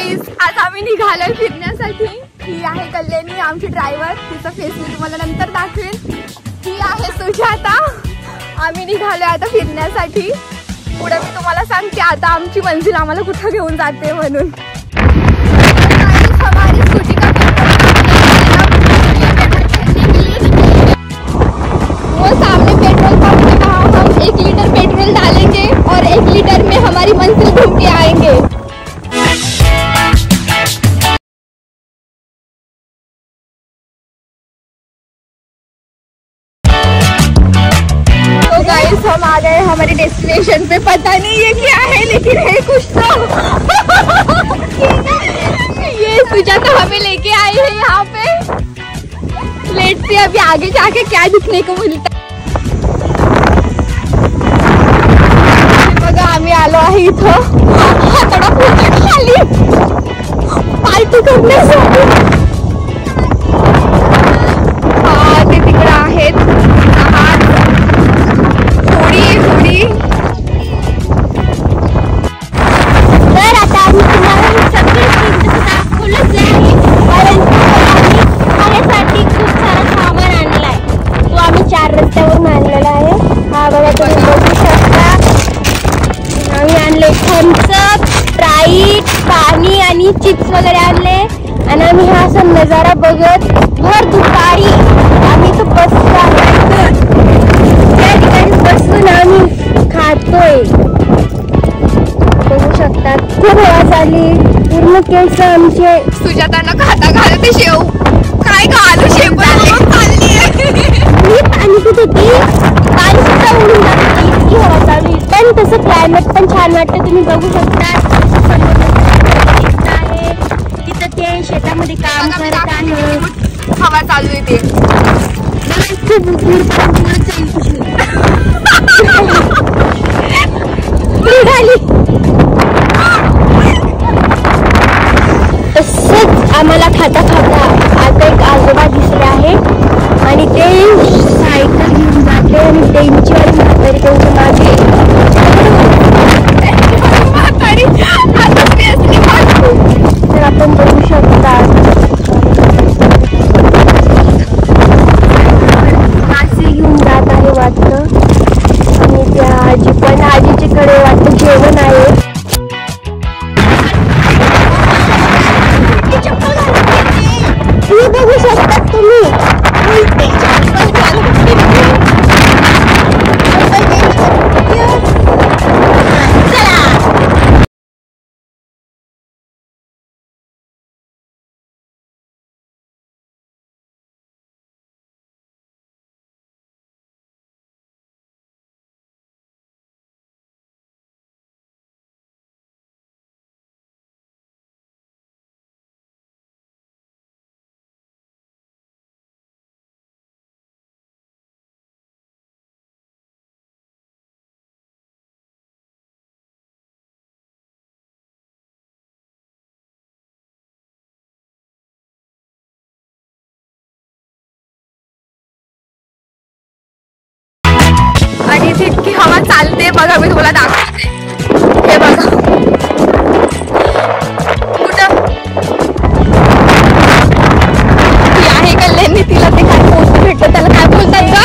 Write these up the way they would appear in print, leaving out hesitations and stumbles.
Guys, आज आम्ही निघालोय फिरण्यासाठी. ही आहे कल्याणी आमची ड्रायव्हर. तिचा फेस मी तुम्हाला नंतर दाखवेन. ही आहे सुजाता. आम्ही निघालोय आता फिरण्यासाठी. पुढे मी तुम्हाला सांगते आता आमची मंजिल आम्हाला कुठं घेऊन जाते म्हणून. वो सामने पेट्रोल पंप है, वहाँ हम 1 लीटर पेट्रोल डालेंगे और 1 लीटर में हमारी मंजिल घूम के आएंगे. तो गाइस, हम आ गए हमारे डेस्टिनेशन पे. पता नहीं ये क्या है लेकिन है कुछ तो. ये सुजाता हमें लेके आई है यहाँ पे. लेट से अभी आगे जाके क्या दिखने को मिलता. बघा आम्ही आलो आहे इथं हातडा फुटत खाली पार्टी करण्यासाठी. हा ते तिकडे आहेत थोडी. तर आता आम्ही तुम्हाला सगळे दाखवलंच आहे, कारण खाण्यासाठी खूप सारा सामान आणलेला आहे. तो आम्ही 4 रस्त्यावरून आणलेला आहे. हा बघा तुम्ही बघू शकता. आम्ही आणले थम्सअप, स्प्राईट, पाणी आणि चिप्स वगैरे आणले. आणि आम्ही हा असा नजारा बघत भर दुपारी आम्ही तो बसलो आहे. त्या ठिकाणी बसून आम्ही खातोय. बघू शकता खूप हवा चालली. पूर्ण केस आमचे. सुजाताना खाता घालते शेव. काय घालू शेव चालली मी पाणी पित होती. पाणी सुद्धा उडून जाते. इतकी हवा चालू. पण तसं क्लायमेट पण छान वाटतं. तुम्ही बघू शकता तिथं ते शेतामध्ये काम करत आहे. हवा चालू आहे ते खूप तसंच आम्हाला खाता आता एक आजोबा दिसले आहे आणि ते सायकल घेऊन जाते आणि त्यांची आणि म्हातारी त्यांच्या मागे. तर आपण बघू शकता मासे घेऊन जात आहे वाटतं. आणि त्या आजी पण आजीच्याकडे वाटतं जेवण आहे. बघू शकता तुम्ही. आणि इथे इतकी हवा चालते बघा. मी तुम्हाला दाखवते. हे बघा कुठं ती आहे कल्याणी. तिला ते काय मोती भेटलं. त्याला काय बोलतात का?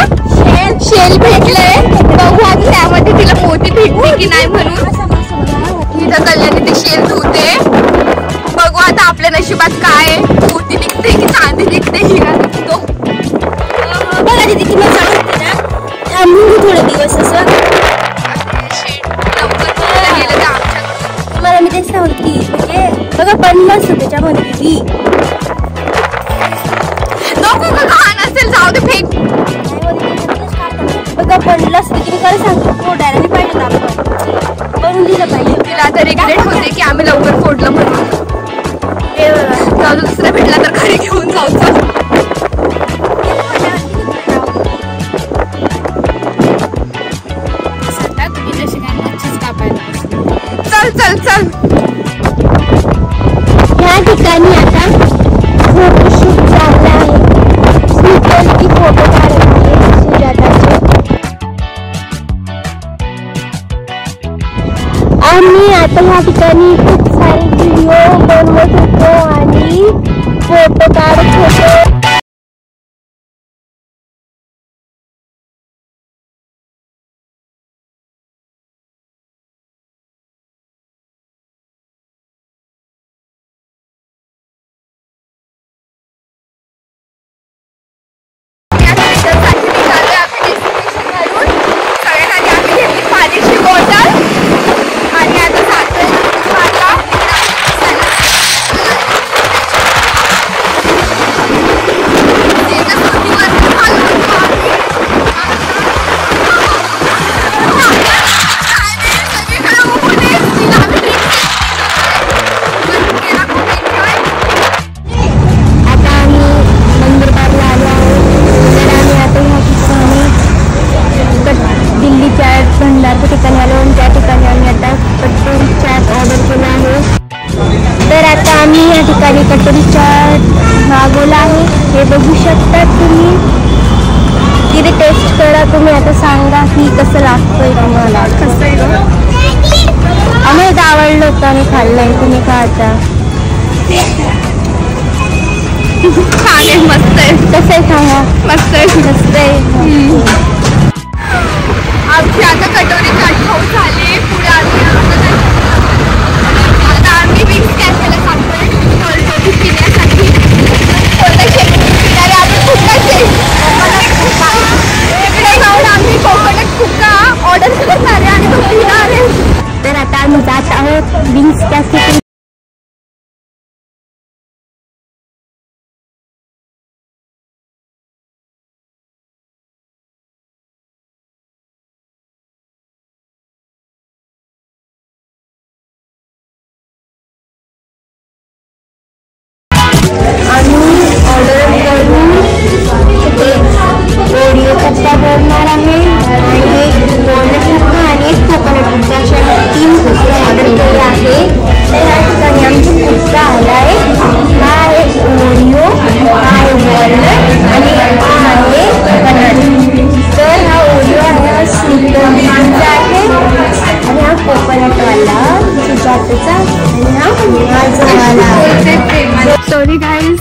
शेल भेटलंय. बघू आता त्यामध्ये तिला मोती भेटते की नाही म्हणून. इथं कल्याणी ते शेल धुते. बघू आता आपल्या नशिबात काय मोती निघते की चांदी निघते हिरा निघतो. बघा तिथे की मग सांगते ना थांबून थोडे दिवस असं. तुम्हाला मी तेच सांगते म्हणजे बघा 50 त्याच्यामध्ये किती नको का घाण असेल जाऊ दे फेक. बघा 50 किती खरं सांगतो फोडायला नाही पाहिजे. आपण करून दिलं पाहिजे. तिला आता रिग्रेट होते की आम्ही लवकर फोडलं म्हणून. हे बघा जाऊ दुसरा भेटला तर घरी घेऊन जाऊ. चल या ठिकाणी आता फोटोशूट चालला आहे. स्निकरची फोटो काढायची आहे सुजाताचे. आम्ही आता या ठिकाणी खूप सारे व्हिडिओ बनवत होतो आणि फोटो काढत होतो. कटोरी चाट मागवला आहे. हे बघू शकता तुम्ही. तिथे टेस्ट करा तुम्ही. आता सांगा की कसं लागतंय तुम्हाला. कसं आहे आम्हाला तर आवडलं होतं आणि खाल्लंय. तुम्ही का आता छान आहे. मस्त आहे. कसं आहे सांगा. मस्त आहे. मस्त आहे. आमची आता कटोरी चाट खाऊन झाली. पुढे आता आम्ही विंग्स कॅफेला सांगतोय पिण्यासाठी. इकडे जाऊन आम्ही कोकोनट हुक्का ऑर्डर करणार आहे आणि तो पिणार आहे. तर आता आम्ही जात आहोत विंग्स कॅफे. बोलणार आहे आणि कोकोनट हुक्का आणि कोकोनट हुक्का अशा 3 हुक्का ऑर्डर केले आहे. तर या ठिकाणी आमचा हुक्का आला आहे. हा आहे ओरिओ, हा आहे वॉलनट आणि हा आहे कोकोनट. तर हा ओरिओ आहे स्निकर्सचा आहे आणि हा कोकोनटवाला सुजाताचा आणि हा माझावाला. सॉरी गाईज,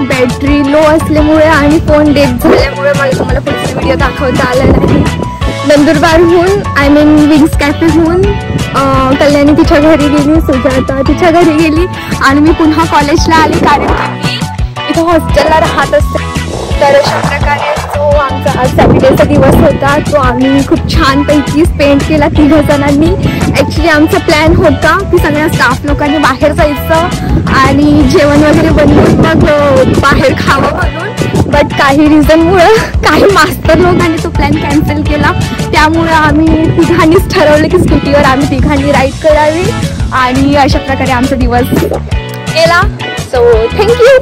बॅटरी लो असल्यामुळे आणि फोन डेट झाल्यामुळे मला तुम्हाला पुढचा व्हिडिओ दाखवता आला नाही. नंदुरबारहून आय मीन विंग्स कॅफेहून कल्याणी तिच्या घरी गेली, सुजाता तिच्या घरी गेली आणि मी पुन्हा कॉलेजला आली कारण मी इथं हॉस्टेलला राहत असते. तर अशा प्रकारे जो आमचा आज सॅटर्डेचा दिवस होता तो आम्ही खूप छानपैकी स्पेंड केला 3 जणांनी. ॲक्च्युली आमचा प्लॅन होता की सगळ्या स्टाफ लोकांनी बाहेर जायचं आणि जेवण वगैरे बनवून मग बाहेर खावं म्हणून. बट काही रिझनमुळं काही मास्तर लोकांनी तो प्लॅन कॅन्सल केला. त्यामुळं आम्ही तिघांनीच ठरवलं की स्कूटीवर आम्ही तिघांनी राईड करावी आणि अशा प्रकारे आमचा दिवस गेला. So thank you.